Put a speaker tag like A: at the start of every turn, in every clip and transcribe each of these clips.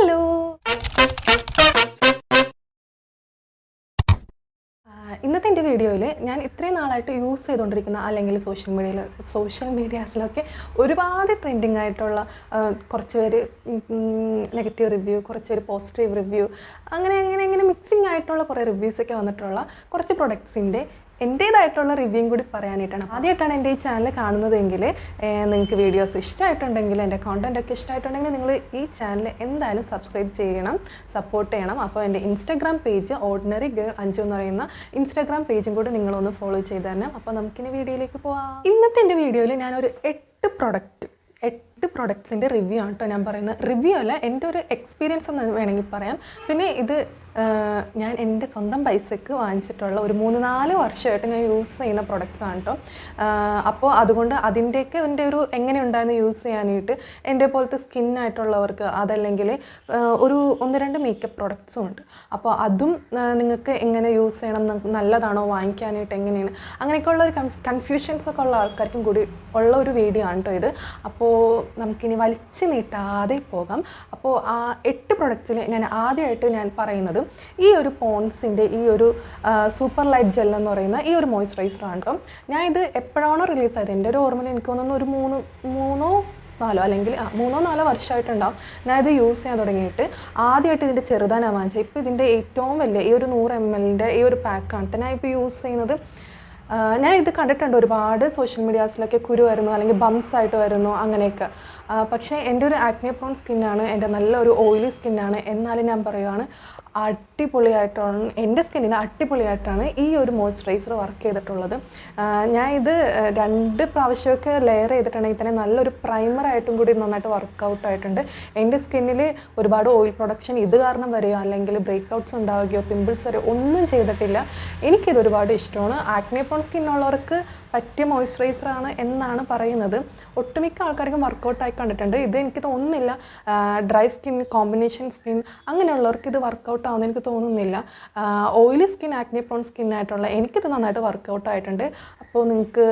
A: Hello ഇന്നത്തെ എൻ്റെ വീഡിയോയിൽ ഞാൻ ഇത്രയും നാളായിട്ട് യൂസ് ചെയ്തുകൊണ്ടിരിക്കുന്ന അല്ലെങ്കിൽ സോഷ്യൽ മീഡിയാസിലൊക്കെ ഒരുപാട് ട്രെൻഡിങ് ആയിട്ടുള്ള കുറച്ച് പേര് നെഗറ്റീവ് റിവ്യൂ, കുറച്ച് പേര് പോസിറ്റീവ് റിവ്യൂ, അങ്ങനെ മിക്സിംഗ് ആയിട്ടുള്ള കുറേ റിവ്യൂസൊക്കെ വന്നിട്ടുള്ള കുറച്ച് പ്രൊഡക്ട്സിൻ്റെ എൻ്റേതായിട്ടുള്ള റിവ്യൂയും കൂടി പറയാനായിട്ടാണ്. ആദ്യമായിട്ടാണ് എൻ്റെ ഈ ചാനൽ കാണുന്നതെങ്കിൽ നിങ്ങൾക്ക് വീഡിയോസ് ഇഷ്ടമായിട്ടുണ്ടെങ്കിൽ, എൻ്റെ കോണ്ടൻറ്റൊക്കെ ഇഷ്ടമായിട്ടുണ്ടെങ്കിൽ നിങ്ങൾ ഈ ചാനൽ എന്തായാലും സബ്സ്ക്രൈബ് ചെയ്യണം, സപ്പോർട്ട് ചെയ്യണം. അപ്പോൾ എൻ്റെ Instagram page ordinary girl Anju എന്ന് പറയുന്ന ഇൻസ്റ്റാഗ്രാം പേജും കൂടി നിങ്ങളൊന്ന് ഫോളോ ചെയ്ത് തരണം. അപ്പോൾ നമുക്കിനി വീഡിയോയിലേക്ക് പോവാം. ഇന്നത്തെ എൻ്റെ വീഡിയോയിൽ ഞാനൊരു 8 പ്രൊഡക്ട്സിൻ്റെ റിവ്യൂ ആണ് കേട്ടോ ഞാൻ പറയുന്നത്. റിവ്യൂ അല്ല, എൻ്റെ ഒരു എക്സ്പീരിയൻസ് എന്ന് വേണമെങ്കിൽ പറയാം. പിന്നെ ഇത് ഞാൻ എൻ്റെ സ്വന്തം പൈസയ്ക്ക് വാങ്ങിച്ചിട്ടുള്ള ഒരു 3-4 വർഷമായിട്ട് ഞാൻ യൂസ് ചെയ്യുന്ന പ്രൊഡക്ട്സ് ആണ് കേട്ടോ. അപ്പോൾ അതുകൊണ്ട് അതിൻ്റെയൊക്കെ എൻ്റെ ഒരു എങ്ങനെ ഉണ്ടായിരുന്നു യൂസ് ചെയ്യാനായിട്ട് എൻ്റെ പോലത്തെ സ്കിന്നായിട്ടുള്ളവർക്ക്, അതല്ലെങ്കിൽ ഒരു 1-2 മേക്കപ്പ് പ്രൊഡക്ട്സും ഉണ്ട്. അപ്പോൾ അതും നിങ്ങൾക്ക് എങ്ങനെ യൂസ് ചെയ്യണം, നല്ലതാണോ വാങ്ങിക്കാനായിട്ട്, എങ്ങനെയാണ്, അങ്ങനെയൊക്കെ ഉള്ളൊരു കൺഫ്യൂഷൻസൊക്കെ ഉള്ള ആൾക്കാർക്കും കൂടി ഉള്ള ഒരു വീഡിയോ ആണ് കേട്ടോ ഇത്. അപ്പോൾ നമുക്കിനി വലിച്ചു നീട്ടാതെ പോകാം. അപ്പോൾ ആ 8 പ്രൊഡക്ട്സിൽ ഞാൻ ആദ്യമായിട്ട് ഞാൻ പറയുന്നത് ഈ ഒരു പോൺസിൻ്റെ ഈ ഒരു സൂപ്പർ ലൈറ്റ് ജെൽ എന്ന് പറയുന്ന ഈ ഒരു മോയ്സ്ചറൈസറാണ് കേട്ടോ. ഞാൻ ഇത് എപ്പോഴാണോ റിലീസ് ആയത്, എൻ്റെ ഒരു ഓർമ്മയിൽ എനിക്ക് തോന്നുന്നു ഒരു 3-4 വർഷമായിട്ടുണ്ടാവും ഞാൻ ഇത് യൂസ് ചെയ്യാൻ തുടങ്ങിയിട്ട്. ആദ്യമായിട്ട് ഇതിൻ്റെ ചെറുതാനാണ് വാങ്ങിച്ചത്. ഇപ്പോൾ ഇതിൻ്റെ ഏറ്റവും വലിയ ഈ ഒരു 100 ml ഈ ഒരു പാക്കാണ് ഞാൻ ഇപ്പോൾ യൂസ് ചെയ്യുന്നത്. ഞാൻ ഇത് കണ്ടിട്ടുണ്ട്, ഒരുപാട് സോഷ്യൽ മീഡിയാസിലൊക്കെ കുരു വരുന്നു അല്ലെങ്കിൽ ബംസ് ആയിട്ട് വരുന്നു അങ്ങനെയൊക്കെ. പക്ഷേ എൻ്റെ ഒരു ആക്നെ പ്രോൺ സ്കിന്നാണ്, എൻ്റെ നല്ലൊരു ഓയിലി സ്കിന്നാണ്. എന്നാലും ഞാൻ പറയുകയാണ്, അടിപൊളിയായിട്ടാണ് എൻ്റെ സ്കിന്നിന് അടിപൊളിയായിട്ടാണ് ഈ ഒരു മോയ്സ്ചറൈസർ വർക്ക് ചെയ്തിട്ടുള്ളത്. ഞാൻ ഇത് 2 പ്രാവശ്യമൊക്കെ ലെയർ ചെയ്തിട്ടുണ്ടെങ്കിൽ തന്നെ നല്ലൊരു പ്രൈമറായിട്ടും കൂടി നന്നായിട്ട് വർക്കൗട്ട് ആയിട്ടുണ്ട്. എൻ്റെ സ്കിന്നിൽ ഒരുപാട് ഓയിൽ പ്രൊഡക്ഷൻ ഇത് കാരണം വരികയോ അല്ലെങ്കിൽ ബ്രേക്ക്ഔട്ട്സ് ഉണ്ടാവുകയോ പിമ്പിൾസ് വരികയോ ഒന്നും ചെയ്തിട്ടില്ല. എനിക്കിത് ഒരുപാട് ഇഷ്ടമാണ്. ആക്നെ പ്രോൺ സ്കിന്നുള്ളവർക്ക് പറ്റിയ മോയ്സ്ചറൈസറാണ് എന്നാണ് പറയുന്നത്. ഒട്ടുമിക്ക ആൾക്കാർക്കും വർക്കൗട്ടായി കണ്ടിട്ടുണ്ട്. ഇത് എനിക്ക് തോന്നുന്നില്ല ഡ്രൈ സ്കിൻ, കോമ്പിനേഷൻ സ്കിൻ അങ്ങനെയുള്ളവർക്ക് ഇത് വർക്കൗട്ട് ആവുമെന്ന് എനിക്ക് തോന്നുന്നില്ല. ഓയിലി സ്കിൻ, ആക്നെ പ്രോൺ സ്കിന്നായിട്ടുള്ള എനിക്കിത് നന്നായിട്ട് വർക്കൗട്ടായിട്ടുണ്ട്. അപ്പോൾ നിങ്ങൾക്ക്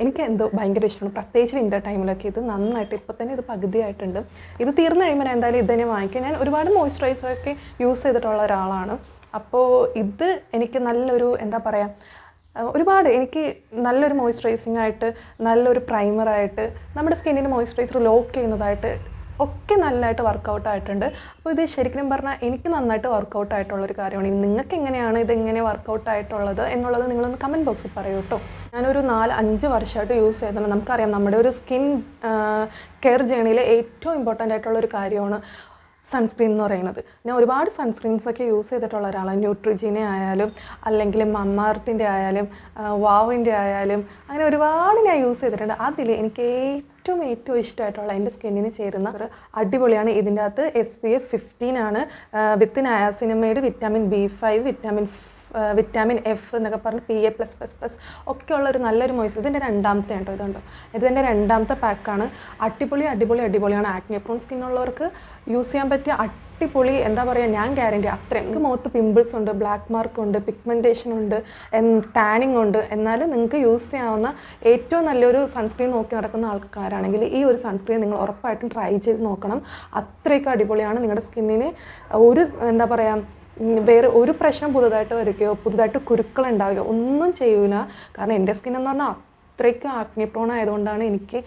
A: എനിക്ക് എന്തോ ഭയങ്കര ഇഷ്ടമാണ്, പ്രത്യേകിച്ച് വിൻ്റർ ടൈമിലൊക്കെ ഇത് നന്നായിട്ട്. ഇപ്പോൾ തന്നെ ഇത് പകുതിയായിട്ടുണ്ട്. ഇത് തീർന്നു കഴിയുമ്പോൾ എന്തായാലും ഇത് തന്നെ വാങ്ങിക്കും. ഞാൻ ഒരുപാട് മോയ്സ്ചറൈസറൊക്കെ യൂസ് ചെയ്തിട്ടുള്ള ഒരാളാണ്. അപ്പോൾ ഇത് എനിക്ക് നല്ലൊരു എന്താ പറയുക, ഒരുപാട് എനിക്ക് നല്ലൊരു മോയ്സ്ചറൈസിങ് ആയിട്ട്, നല്ലൊരു പ്രൈമറായിട്ട്, നമ്മുടെ സ്കിന്നിന് മോയ്സ്ചറൈസർ ലോക്ക് ചെയ്യുന്നതായിട്ട് ഒക്കെ നല്ലതായിട്ട് വർക്കൗട്ടായിട്ടുണ്ട്. അപ്പോൾ ഇത് ശരിക്കും പറഞ്ഞാൽ എനിക്ക് നന്നായിട്ട് വർക്കൗട്ടായിട്ടുള്ളൊരു കാര്യമാണ്. നിങ്ങൾക്ക് എങ്ങനെയാണ് ഇതെങ്ങനെ വർക്കൗട്ടായിട്ടുള്ളത് എന്നുള്ളത് നിങ്ങളൊന്ന് കമൻറ്റ് ബോക്സിൽ പറയൂ കേട്ടോ. ഞാനൊരു 4-5 വർഷമായിട്ട് യൂസ് ചെയ്തിട്ടുണ്ട്. നമുക്കറിയാം, നമ്മുടെ ഒരു സ്കിൻ കെയർ ജേണിയിൽ ഏറ്റവും ഇമ്പോർട്ടൻ്റ് ആയിട്ടുള്ളൊരു കാര്യമാണ് സൺസ്ക്രീൻ എന്ന് പറയുന്നത്. ഞാൻ ഒരുപാട് സൺസ്ക്രീൻസൊക്കെ യൂസ് ചെയ്തിട്ടുള്ള ഒരാളാണ്. ന്യൂട്രിജീനെ ആയാലും അല്ലെങ്കിൽ മമ്മാർത്തിൻ്റെ ആയാലും വാവിൻ്റെ ആയാലും അങ്ങനെ ഒരുപാട് ഞാൻ യൂസ് ചെയ്തിട്ടുണ്ട്. അതിൽ എനിക്ക് ഏറ്റവും ഇഷ്ടമായിട്ടുള്ള എൻ്റെ സ്കിന്നിന് ചേരുന്ന അടിപൊളിയാണ്. ഇതിൻ്റെ അകത്ത് SPF 15 ആണ്, with niacinamide, vitamin B5, vitamin F എന്നൊക്കെ പറഞ്ഞ് PA+++ ഒക്കെയുള്ള ഒരു നല്ലൊരു മോയ്സ്ചറൈസർ. ഇതിൻ്റെ 2ാമത്തെ കേട്ടോ. ഇതിൻ്റെ 2ാമത്തെ പാക്കാണ്. അടിപൊളിയാണ്. ആക്നെ പ്രോൺ സ്കിന്നുള്ളവർക്ക് യൂസ് ചെയ്യാൻ പറ്റിയ അടിപൊളി, എന്താ പറയുക, ഞാൻ ഗ്യാരണ്ടി അത്രയും. നിങ്ങൾക്ക് മുഖത്ത് പിമ്പിൾസ് ഉണ്ട്, ബ്ലാക്ക് മാർക്ക് ഉണ്ട്, പിഗ്മെൻറ്റേഷൻ ഉണ്ട്, ടാനിങ് ഉണ്ട്. എന്നാലും നിങ്ങൾക്ക് യൂസ് ചെയ്യാവുന്ന ഏറ്റവും നല്ലൊരു സൺസ്ക്രീൻ നോക്കി നടക്കുന്ന ആൾക്കാരാണെങ്കിൽ ഈ ഒരു സൺസ്ക്രീൻ നിങ്ങൾ ഉറപ്പായിട്ടും ട്രൈ ചെയ്ത് നോക്കണം. അത്രയ്ക്ക് അടിപൊളിയാണ്. നിങ്ങളുടെ സ്കിന്നിന് ഒരു എന്താ പറയുക, വേറെ ഒരു പ്രശ്നം പുതുതായിട്ട് വരികയോ പുതുതായിട്ട് കുരുക്കളുണ്ടാവുകയോ ഒന്നും ചെയ്യൂല. കാരണം എൻ്റെ സ്കിൻ എന്ന് പറഞ്ഞാൽ അത്രയ്ക്ക് ആക്നെ പ്രോൺ ആയതുകൊണ്ടാണ് എനിക്ക്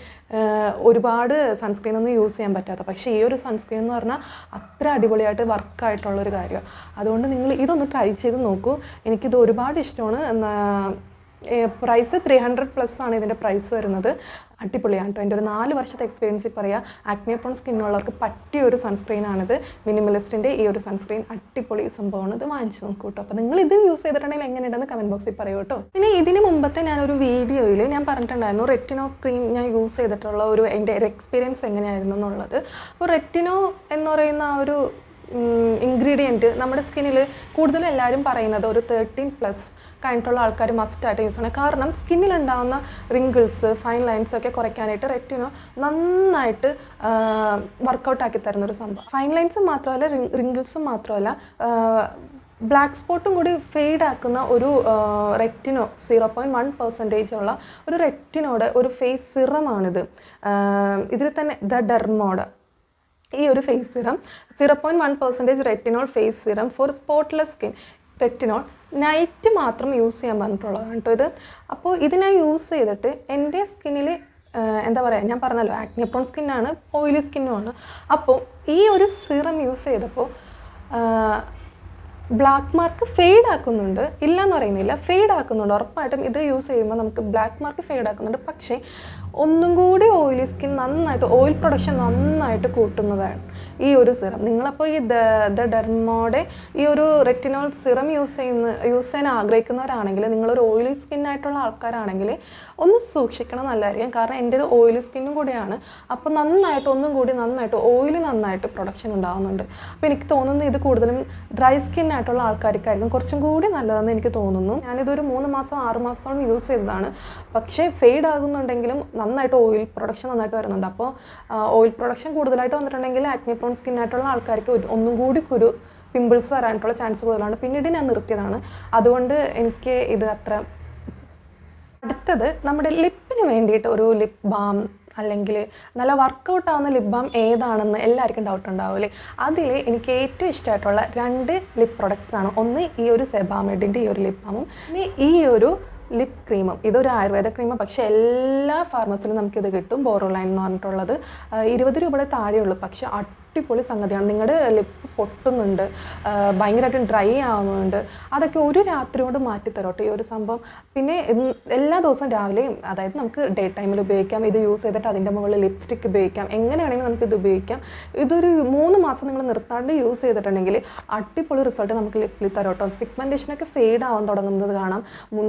A: ഒരുപാട് സൺസ്ക്രീനൊന്നും യൂസ് ചെയ്യാൻ പറ്റാത്തത്. പക്ഷേ ഈ ഒരു സൺസ്ക്രീൻ എന്ന് പറഞ്ഞാൽ അത്ര അടിപൊളിയായിട്ട് വർക്കായിട്ടുള്ളൊരു കാര്യമാണ്. അതുകൊണ്ട് നിങ്ങൾ ഇതൊന്ന് ട്രൈ ചെയ്ത് നോക്കൂ. എനിക്കിത് ഒരുപാട് ഇഷ്ടമാണ്. പ്രൈസ് 300+ ആണ് ഇതിൻ്റെ പ്രൈസ് വരുന്നത്. അടിപൊളിയാണ് കേട്ടോ. എൻ്റെ ഒരു 4 വർഷത്തെ എക്സ്പീരിയൻസിൽ പറയാം, ആക്നെ പ്രോൺ സ്കിന്നുള്ളവർക്ക് പറ്റിയ ഒരു സൺസ്ക്രീനാണിത്. മിനിമലിസ്റ്റിൻ്റെ ഈ ഒരു സൺസ്ക്രീൻ അടിപൊളി സംഭവമാണ്. ഇത് വാങ്ങിച്ച് നോക്കൂ കേട്ടോ. അപ്പോൾ നിങ്ങൾ ഇത് യൂസ് ചെയ്തിട്ടുണ്ടെങ്കിൽ എങ്ങനെയുണ്ടെന്ന് കമൻറ്റ് ബോക്സിൽ പറയൂ കേട്ടോ. പിന്നെ ഇതിന് മുമ്പത്തെ ഞാനൊരു വീഡിയോയിൽ ഞാൻ പറഞ്ഞിട്ടുണ്ടായിരുന്നു റെറ്റിനോ ക്രീം ഞാൻ യൂസ് ചെയ്തിട്ടുള്ള എൻ്റെ ഒരു എക്സ്പീരിയൻസ് എങ്ങനെയായിരുന്നു എന്നുള്ളത്. അപ്പോൾ റെറ്റിനോ എന്ന് പറയുന്ന ആ ഒരു ഇൻഗ്രീഡിയൻറ്റ് നമ്മുടെ സ്കിന്നിൽ കൂടുതലും എല്ലാവരും പറയുന്നത് ഒരു 13+ കഴിഞ്ഞിട്ടുള്ള ആൾക്കാർ മസ്റ്റായിട്ട് യൂസ് ചെയ്യണം. കാരണം സ്കിന്നിലുണ്ടാകുന്ന റിങ്കിൾസ്, ഫൈൻ ലൈൻസ് ഒക്കെ കുറയ്ക്കാനായിട്ട് റെറ്റിനോ നന്നായിട്ട് വർക്കൗട്ടാക്കി തരുന്നൊരു സംഭവം. ഫൈൻ ലൈൻസും മാത്രമല്ല, റിങ്കിൾസും മാത്രമല്ല, ബ്ലാക്ക് സ്പോട്ടും കൂടി ഫെയ്ഡ് ആക്കുന്ന ഒരു റെറ്റിനോ 0.1% ഉള്ള ഒരു റെറ്റിനോടെ ഒരു ഫേസ് സിറമാണിത്. ഇതിൽ തന്നെ ദ ഡെർമോഡ് ഈ ഒരു face serum 0.1% retinol face serum for spotless skin. Retinol night മാത്രം യൂസ് ചെയ്യാൻ പറഞ്ഞിട്ടുള്ളതാണ് കേട്ടോ ഇത്. അപ്പോൾ ഇത് ഞാൻ യൂസ് ചെയ്തിട്ട് എൻ്റെ സ്കിന്നിൽ എന്താ പറയുക, ഞാൻ പറഞ്ഞല്ലോ ആക്നെ പ്രോൺ സ്കിന്നാണ്, ഓയിലി സ്കിന്നുമാണ്. അപ്പോൾ ഈ ഒരു സിറം യൂസ് ചെയ്തപ്പോൾ ബ്ലാക്ക് മാർക്ക് ഫെയ്ഡ് ആക്കുന്നുണ്ട്, ഇല്ലയെന്ന് പറയുന്നില്ല, ഫെയ്ഡ് ആക്കുന്നുണ്ട്. ഉറപ്പായിട്ടും ഇത് യൂസ് ചെയ്യുമ്പോൾ നമുക്ക് ബ്ലാക്ക് മാർക്ക് ഫെയ്ഡ് ആക്കുന്നുണ്ട്. പക്ഷേ ഒന്നും കൂടി ഓയിലി സ്കിൻ നന്നായിട്ട്, ഓയിൽ പ്രൊഡക്ഷൻ നന്നായിട്ട് കൂട്ടുന്നതാണ് ഈ ഒരു സിറം. നിങ്ങളപ്പോൾ ഈ ദ ഡെർമോയുടെ ഈ ഒരു റെറ്റിനോൾ സിറം യൂസ് ചെയ്യാൻ ആഗ്രഹിക്കുന്നവരാണെങ്കിൽ, നിങ്ങളൊരു ഓയിലി സ്കിന്നായിട്ടുള്ള ആൾക്കാരാണെങ്കിൽ ഒന്ന് സൂക്ഷിക്കണം, നല്ലതായിരിക്കും. കാരണം എൻ്റെ ഒരു ഓയിലി സ്കിന്നും കൂടിയാണ്. അപ്പോൾ നന്നായിട്ട് ഒന്നും കൂടി നന്നായിട്ട് ഓയിൽ നന്നായിട്ട് പ്രൊഡക്ഷൻ ഉണ്ടാകുന്നുണ്ട്. അപ്പോൾ എനിക്ക് തോന്നുന്നു ഇത് കൂടുതലും ഡ്രൈ സ്കിന്നായിട്ടുള്ള ആൾക്കാർക്കായിരിക്കും കുറച്ചും കൂടി നല്ലതെന്ന് എനിക്ക് തോന്നുന്നു. ഞാനിതൊരു 3 മാസം 6 മാസത്തോളം യൂസ് ചെയ്തതാണ്. പക്ഷേ ഫെയ്ഡ് ആകുന്നുണ്ടെങ്കിലും നന്നായിട്ട് ഓയിൽ പ്രൊഡക്ഷൻ നന്നായിട്ട് വരുന്നുണ്ട്. അപ്പോൾ ഓയിൽ പ്രൊഡക്ഷൻ കൂടുതലായിട്ട് വന്നിട്ടുണ്ടെങ്കിൽ ആക്നെ പ്രോൺ സ്കിന്നായിട്ടുള്ള ആൾക്കാർക്ക് ഒന്നും കൂടി പിമ്പിൾസ് വരാനായിട്ടുള്ള ചാൻസ് കൂടുതലാണ്. പിന്നീട് ഞാൻ നിർത്തിയതാണ്, അതുകൊണ്ട് എനിക്ക് ഇത് അത്ര. അടുത്തത് നമ്മുടെ ലിപ്പിന് വേണ്ടിയിട്ട് ഒരു ലിപ് ബാം അല്ലെങ്കിൽ നല്ല വർക്കൗട്ട് ആവുന്ന ലിപ് ബാം ഏതാണെന്ന് എല്ലാവർക്കും ഡൗട്ട് ഉണ്ടാവില്ലേ. അതിൽ എനിക്ക് ഏറ്റവും ഇഷ്ടമായിട്ടുള്ള 2 ലിപ് പ്രൊഡക്ട്സ് ആണ്. ഒന്ന് ഈ ഒരു സെബാമെഡിൻ്റെ ഈ ഒരു ലിപ് ബാമും, പിന്നെ ഈ ഒരു ലിപ് ക്രീമും. ഇതൊരു ആയുർവേദ ക്രീമാണ്, പക്ഷേ എല്ലാ ഫാർമസിയിലും നമുക്കിത് കിട്ടും. ബോറോലൈൻ എന്ന് പറഞ്ഞിട്ടുള്ളത് 20 രൂപയുടെ താഴെയുള്ളൂ. പക്ഷേ അടിപൊളി സംഗതിയാണ്. നിങ്ങളുടെ ലിപ്പ് പൊട്ടുന്നുണ്ട്, ഭയങ്കരമായിട്ട് ഡ്രൈ ആവുന്നുണ്ട്, അതൊക്കെ ഒരു രാത്രി കൊണ്ട് മാറ്റിത്തരോട്ടെ ഈ ഒരു സംഭവം. പിന്നെ എല്ലാ ദിവസവും രാവിലെയും, അതായത് നമുക്ക് ഡേ ടൈമിൽ ഉപയോഗിക്കാം. ഇത് യൂസ് ചെയ്തിട്ട് അതിൻ്റെ മുകളിൽ ലിപ്സ്റ്റിക്ക് ഉപയോഗിക്കാം, എങ്ങനെ വേണമെങ്കിലും നമുക്കിത് ഉപയോഗിക്കാം. ഇതൊരു 3 മാസം നിങ്ങൾ നിർത്താണ്ട് യൂസ് ചെയ്തിട്ടുണ്ടെങ്കിൽ അടിപൊളി റിസൾട്ട് നമുക്ക് ലിപ്പിൽ തരോട്ടോ. പിഗ്മെൻറ്റേഷനൊക്കെ ഫെയ്ഡ് ആവാൻ തുടങ്ങുന്നത് കാണാം,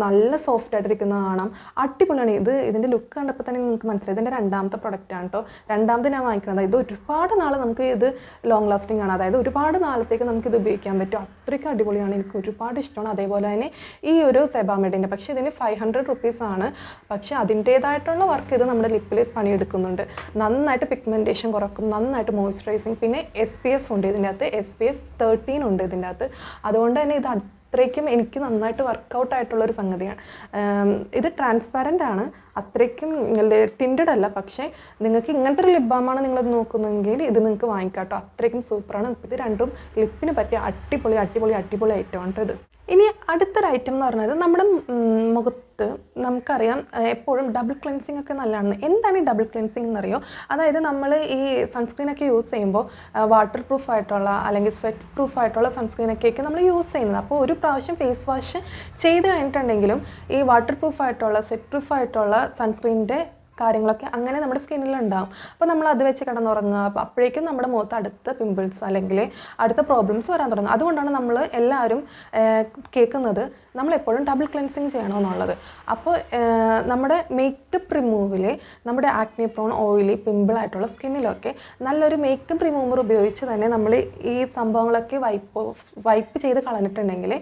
A: നല്ല സോഫ്റ്റ് ആയിട്ടിരിക്കുന്നത് കാണാം, അടിപൊളിയാണ്. ഇതിൻ്റെ ലുക്ക് കണ്ടപ്പോൾ തന്നെ നിങ്ങൾക്ക് മനസ്സിലായി. ഇതിൻ്റെ 2ാമത്തെ പ്രൊഡക്റ്റാണ് കേട്ടോ. 2ാമത് ഞാൻ വാങ്ങിക്കുന്നത്. ഇത് ഒരുപാട് നാൾ നമുക്ക് ഇത് ലോങ് ലാസ്റ്റിംഗ് ആണ്, അതായത് ഒരുപാട് നാളത്തേക്ക് നമുക്കിത് ഉപയോഗിക്കാൻ പറ്റും. അത്രയ്ക്ക് അടിപൊളിയാണ്, എനിക്ക് ഒരുപാട് ഇഷ്ടമാണ്. അതേപോലെ തന്നെ ഈ ഒരു സെബാമെഡിൻ്റെ, പക്ഷേ ഇതിന് 500 റുപ്പീസാണ്. പക്ഷേ അതിൻ്റേതായിട്ടുള്ള വർക്ക് ഇത് നമ്മുടെ ലിപ്പിൽ പണിയെടുക്കുന്നുണ്ട്. നന്നായിട്ട് പിഗ്മെൻറ്റേഷൻ കുറക്കും, നന്നായിട്ട് മോയ്സ്ചറൈസിങ്, പിന്നെ SPF ഉണ്ട് ഇതിൻ്റെ അകത്ത്, SPF 13 ഉണ്ട് ഇതിൻ്റെ അകത്ത്. അതുകൊണ്ട് തന്നെ ഇത് അത്രയ്ക്കും എനിക്ക് നന്നായിട്ട് വർക്കൗട്ട് ആയിട്ടുള്ളൊരു സംഗതിയാണ്. ഇത് ട്രാൻസ്പാരൻ്റ് ആണ്, അത്രയ്ക്കും ടിൻറ്റഡ് അല്ല. പക്ഷേ നിങ്ങൾക്ക് ഇങ്ങനത്തെ ഒരു ലിപ് ബാമാണ് നിങ്ങളത് നോക്കുന്നെങ്കിൽ ഇത് നിങ്ങൾക്ക് വാങ്ങിക്കാട്ടോ, അത്രയ്ക്കും സൂപ്പറാണ്. ഇത് രണ്ടും ലിപ്പിന് പറ്റിയ അടിപൊളി ഐറ്റമാണ് ഇത്. ഇനി അടുത്തൊരു ഐറ്റം എന്ന് പറയുന്നത് നമ്മുടെ മുഖത്ത് നമുക്കറിയാം എപ്പോഴും ഡബിൾ ക്ലെൻസിങ് ഒക്കെ നല്ലതാണ്. എന്താണ് ഈ ഡബിൾ ക്ലെൻസിങ് എന്നറിയോ? അതായത് നമ്മൾ ഈ സൺസ്ക്രീനൊക്കെ യൂസ് ചെയ്യുമ്പോൾ വാട്ടർ പ്രൂഫ് ആയിട്ടുള്ള അല്ലെങ്കിൽ സ്വെറ്റ് പ്രൂഫ് ആയിട്ടുള്ള സൺസ്ക്രീനൊക്കെയൊക്കെ നമ്മൾ യൂസ് ചെയ്യുന്നത്. അപ്പോൾ ഒരു പ്രാവശ്യം ഫേസ് വാഷ് ചെയ്ത് കഴിഞ്ഞിട്ടുണ്ടെങ്കിലും ഈ വാട്ടർ പ്രൂഫ് ആയിട്ടുള്ള സ്വെറ്റ് പ്രൂഫ് ആയിട്ടുള്ള സൺസ്ക്രീനിൻ്റെ കാര്യങ്ങളൊക്കെ അങ്ങനെ നമ്മുടെ സ്കിന്നിലുണ്ടാകും. അപ്പോൾ നമ്മൾ അത് വെച്ച് കിടന്നുറങ്ങുക, അപ്പോഴേക്കും നമ്മുടെ മുഖത്ത് അടുത്ത പിമ്പിൾസ് അല്ലെങ്കിൽ അടുത്ത പ്രോബ്ലംസ് വരാൻ തുടങ്ങും. അതുകൊണ്ടാണ് നമ്മൾ എല്ലാവരും കേൾക്കുന്നത് നമ്മളെപ്പോഴും ഡബിൾ ക്ലെൻസിങ് ചെയ്യണമെന്നുള്ളത്. അപ്പോൾ നമ്മുടെ മേക്കപ്പ് റിമൂവിൽ നമ്മുടെ ആക്നെ പ്രോൺ ഓയിലി പിമ്പിളായിട്ടുള്ള സ്കിന്നിലൊക്കെ നല്ലൊരു മേക്കപ്പ് റിമൂവർ ഉപയോഗിച്ച് തന്നെ നമ്മൾ ഈ സംഭവങ്ങളൊക്കെ വൈപ്പ് ചെയ്ത് കളഞ്ഞിട്ടുണ്ടെങ്കിൽ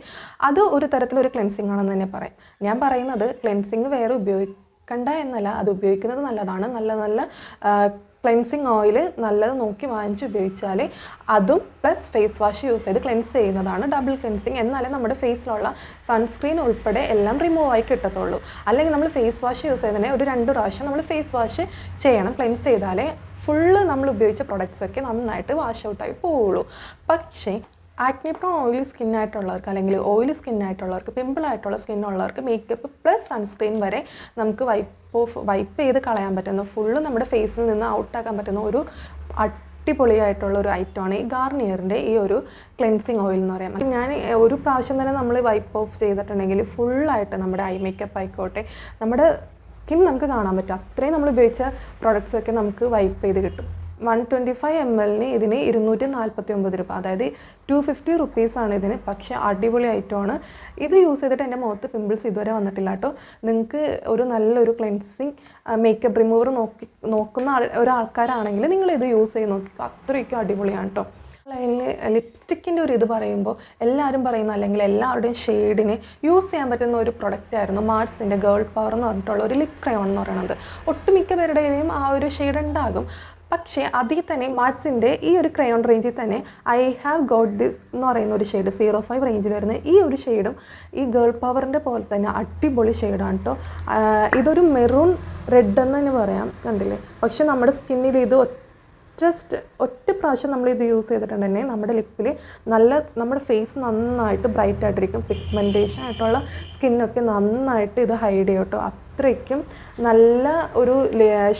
A: അത് ഒരു തരത്തിലൊരു ക്ലെൻസിങ് ആണെന്ന് തന്നെ പറയാം. ഞാൻ പറയുന്നത് ക്ലെൻസിങ് വേറെ കണ്ട എന്നല്ല, അത് ഉപയോഗിക്കുന്നത് നല്ലതാണ്. നല്ല ക്ലെൻസിങ് ഓയിൽ നല്ലത് നോക്കി വാങ്ങിച്ച് ഉപയോഗിച്ചാൽ അതും പ്ലസ് ഫേസ് വാഷ് യൂസ് ചെയ്ത് ക്ലെൻസ് ചെയ്യുന്നതാണ് ഡബിൾ ക്ലെൻസിങ്. എന്നാലേ നമ്മുടെ ഫേസിലുള്ള സൺസ്ക്രീൻ ഉൾപ്പെടെ എല്ലാം റിമൂവ് ആയി കിട്ടത്തുള്ളൂ. അല്ലെങ്കിൽ നമ്മൾ ഫേസ് വാഷ് യൂസ് ചെയ്തതിനെ ഒരു 2 പ്രാവശ്യം നമ്മൾ ഫേസ് വാഷ് ചെയ്യണം. ക്ലെൻസ് ചെയ്താലേ ഫുള്ള് നമ്മൾ ഉപയോഗിച്ച പ്രൊഡക്ട്സൊക്കെ നന്നായിട്ട് വാഷ് ഔട്ടായി പോവുള്ളൂ. പക്ഷേ ആക്നെ പ്രോൺ ഓയിലി സ്കിന്നായിട്ടുള്ളവർക്ക് അല്ലെങ്കിൽ ഓയിലി സ്കിന്നായിട്ടുള്ളവർക്ക് പിമ്പിളായിട്ടുള്ള സ്കിന്നുള്ളവർക്ക് മേക്കപ്പ് പ്ലസ് സൺസ്ക്രീൻ വരെ നമുക്ക് വൈപ്പ് ചെയ്ത് കളയാൻ പറ്റുന്ന, ഫുള്ള് നമ്മുടെ ഫേസിൽ നിന്ന് ഔട്ടാക്കാൻ പറ്റുന്ന ഒരു അടിപൊളിയായിട്ടുള്ള ഒരു ഐറ്റമാണ് ഈ ഗാർണിയറിൻ്റെ ഈ ഒരു ക്ലെൻസിങ് ഓയിൽ എന്ന് പറയാം. ഞാൻ ഒരു പ്രാവശ്യം തന്നെ നമ്മൾ വൈപ്പ് ഓഫ് ചെയ്തിട്ടുണ്ടെങ്കിൽ ഫുള്ളായിട്ട് നമ്മുടെ ഐ മേക്കപ്പ് ആയിക്കോട്ടെ, നമ്മുടെ സ്കിൻ നമുക്ക് കാണാൻ പറ്റും. അത്രയും നമ്മൾ ഉപയോഗിച്ച പ്രൊഡക്ട്സൊക്കെ നമുക്ക് വൈപ്പ് ചെയ്ത് കിട്ടും. 125 ml ഇതിന് 249 രൂപ, അതായത് 250 റുപ്പീസാണ് ഇതിന്. പക്ഷേ അടിപൊളി ഐറ്റമാണ്. ഇത് യൂസ് ചെയ്തിട്ട് എൻ്റെ മുഖത്ത് പിമ്പിൾസ് ഇതുവരെ വന്നിട്ടില്ല കേട്ടോ. നിങ്ങൾക്ക് ഒരു നല്ലൊരു ക്ലെൻസിങ് മേക്കപ്പ് റിമൂവർ നോക്കുന്ന ഒരാൾക്കാരാണെങ്കിൽ നിങ്ങൾ ഇത് യൂസ് ചെയ്ത് നോക്കിക്കോ, അത്രയ്ക്കും അടിപൊളിയാണ് കേട്ടോ. ലിപ്സ്റ്റിക്കിൻ്റെ ഒരു ഇത് പറയുമ്പോൾ എല്ലാവരും പറയുന്ന അല്ലെങ്കിൽ എല്ലാവരുടെയും ഷെയ്ഡിന് യൂസ് ചെയ്യാൻ പറ്റുന്ന ഒരു പ്രൊഡക്റ്റ് ആയിരുന്നു മാർസിൻ്റെ ഗേൾ പവർ എന്ന് പറഞ്ഞിട്ടുള്ള ഒരു ലിപ് ക്രയോൺ എന്ന് പറയുന്നത്. ഒട്ടുമിക്ക പേരുടെയും ആ ഒരു ഷെയ്ഡ് ഉണ്ടാകും. പക്ഷേ അതിൽ തന്നെ മാർസിൻ്റെ ഈ ഒരു ക്രയോൺ റേഞ്ചിൽ തന്നെ ഐ ഹാവ് ഗോട്ട് ദിസ് എന്ന് പറയുന്ന ഒരു ഷെയ്ഡ് 05 റേഞ്ചിൽ വരുന്ന ഈ ഒരു ഷെയ്ഡും ഈ ഗേൾ പവറിൻ്റെ പോലെ തന്നെ അടിപൊളി ഷെയ്ഡാണ് കേട്ടോ. ഇതൊരു മെറൂൺ റെഡ് എന്ന് തന്നെ പറയാം, കണ്ടില്ലേ? പക്ഷെ നമ്മുടെ സ്കിന്നിൽ ഇത് ഒറ്റ ജസ്റ്റ് ഒറ്റ പ്രാവശ്യം നമ്മൾ ഇത് യൂസ് ചെയ്തിട്ടുണ്ടെങ്കിൽ നമ്മുടെ ലിപ്പിൽ നമ്മുടെ ഫേസ് നന്നായിട്ട് ബ്രൈറ്റ് ആയിട്ടിരിക്കും. പിഗ്മെൻറ്റേഷൻ ആയിട്ടുള്ള സ്കിന്നൊക്കെ നന്നായിട്ട് ഇത് ഹൈഡ് ചെയ്യും കേട്ടോ. അത്രയ്ക്കും നല്ല ഒരു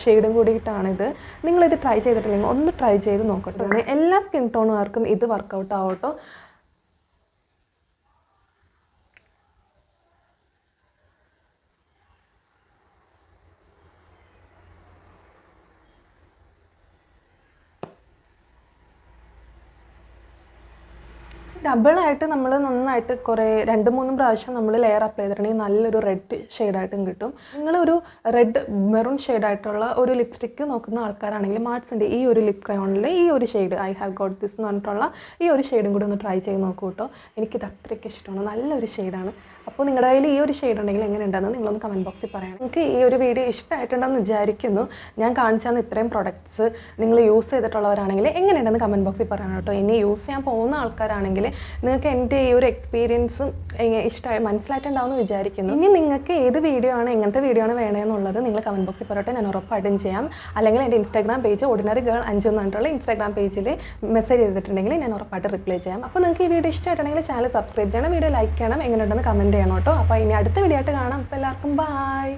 A: ഷെയ്ഡും കൂടിയിട്ടാണിത്. നിങ്ങളിത് ട്രൈ ചെയ്തിട്ടില്ലെങ്കിൽ ഒന്ന് ട്രൈ ചെയ്ത് നോക്കട്ടെ. എല്ലാ സ്കിൻ ടോണുകാർക്കും ഇത് വർക്കൗട്ട് ആവട്ടോ. ഡബിളായിട്ട് നമ്മൾ നന്നായിട്ട് 2-3 പ്രാവശ്യം നമ്മൾ ലെയർ അപ്ലൈ ചെയ്തിട്ടുണ്ടെങ്കിൽ നല്ലൊരു റെഡ് ഷെയ്ഡായിട്ടും കിട്ടും. നിങ്ങളൊരു റെഡ് മെറൂൺ ഷെയ്ഡായിട്ടുള്ള ഒരു ലിപ്സ്റ്റിക്ക് നോക്കുന്ന ആൾക്കാരാണെങ്കിൽ മാർട്സിൻ്റെ ഈ ഒരു ലിപ് ക്രയോണിൽ ഈ ഒരു shade I have got this എന്ന് പറഞ്ഞിട്ടുള്ള ഈ ഒരു ഷെയ്ഡും കൂടി ഒന്ന് ട്രൈ ചെയ്ത് നോക്കൂ കേട്ടോ. എനിക്കിത് അത്രയ്ക്ക് ഇഷ്ടമാണ്, നല്ലൊരു ഷെയ്ഡാണ്. അപ്പോൾ നിങ്ങളുടെ കയ്യിൽ ഈ ഒരു ഷെയ്ഡ് ഉണ്ടെങ്കിൽ എങ്ങനെയുണ്ടെന്ന് നിങ്ങളൊന്ന് കമൻറ്റ് ബോക്സിൽ പറയണം. നിങ്ങൾക്ക് ഈ ഒരു വീഡിയോ ഇഷ്ടമായിട്ടുണ്ടെന്ന് വിചാരിക്കുന്നു. ഞാൻ കാണിച്ചു തന്ന ഇത്രയും പ്രൊഡക്ട്സ് നിങ്ങൾ യൂസ് ചെയ്തിട്ടുള്ളവരാണെങ്കിൽ എങ്ങനെയുണ്ടെന്ന് കമൻറ്റ് ബോക്സിൽ പറയണം കേട്ടോ. ഇനി യൂസ് ചെയ്യാൻ പോകുന്ന ആൾക്കാരാണെങ്കിൽ നിങ്ങൾക്ക് എൻ്റെ ഈ ഒരു എക്സ്പീരിയൻസും ഇഷ്ടമായി മനസ്സിലായിട്ടുണ്ടാവുമെന്ന് വിചാരിക്കുന്നു. ഇനി നിങ്ങൾക്ക് ഏത് വീഡിയോ ആണ് എങ്ങനത്തെ വീഡിയോ ആണ് വേണമെന്നുള്ളത് നിങ്ങൾ കമൻറ്റ് ബോക്സിൽ പറയട്ടെ, ഞാൻ ഉറപ്പായിട്ടും ചെയ്യാം. അല്ലെങ്കിൽ എൻ്റെ ഇൻസ്റ്റാഗ്രാം പേജ് ഓർഡിനറി ഗേൾ 5 എന്ന് പറഞ്ഞിട്ടുള്ള ഇൻസ്റ്റാഗ്രാം പേജിൽ മെസ്സേജ് ചെയ്തിട്ടുണ്ടെങ്കിൽ ഞാൻ ഉറപ്പായിട്ട് റിപ്ലൈ ചെയ്യാം. അപ്പോൾ നിങ്ങൾക്ക് ഈ വീഡിയോ ഇഷ്ടമായിട്ടുണ്ടെങ്കിൽ ചാനൽ സബ്സ്ക്രൈബ് ചെയ്യണം, വീഡിയോ ലൈക്ക് ചെയ്യണം, എങ്ങനെയുണ്ടെന്ന് കമൻറ്റ് ചെയ്യണം കേട്ടോ. അപ്പോൾ ഇനി അടുത്ത വീഡിയോ ആയിട്ട് കാണാം. അപ്പോൾ എല്ലാവർക്കും ബൈ.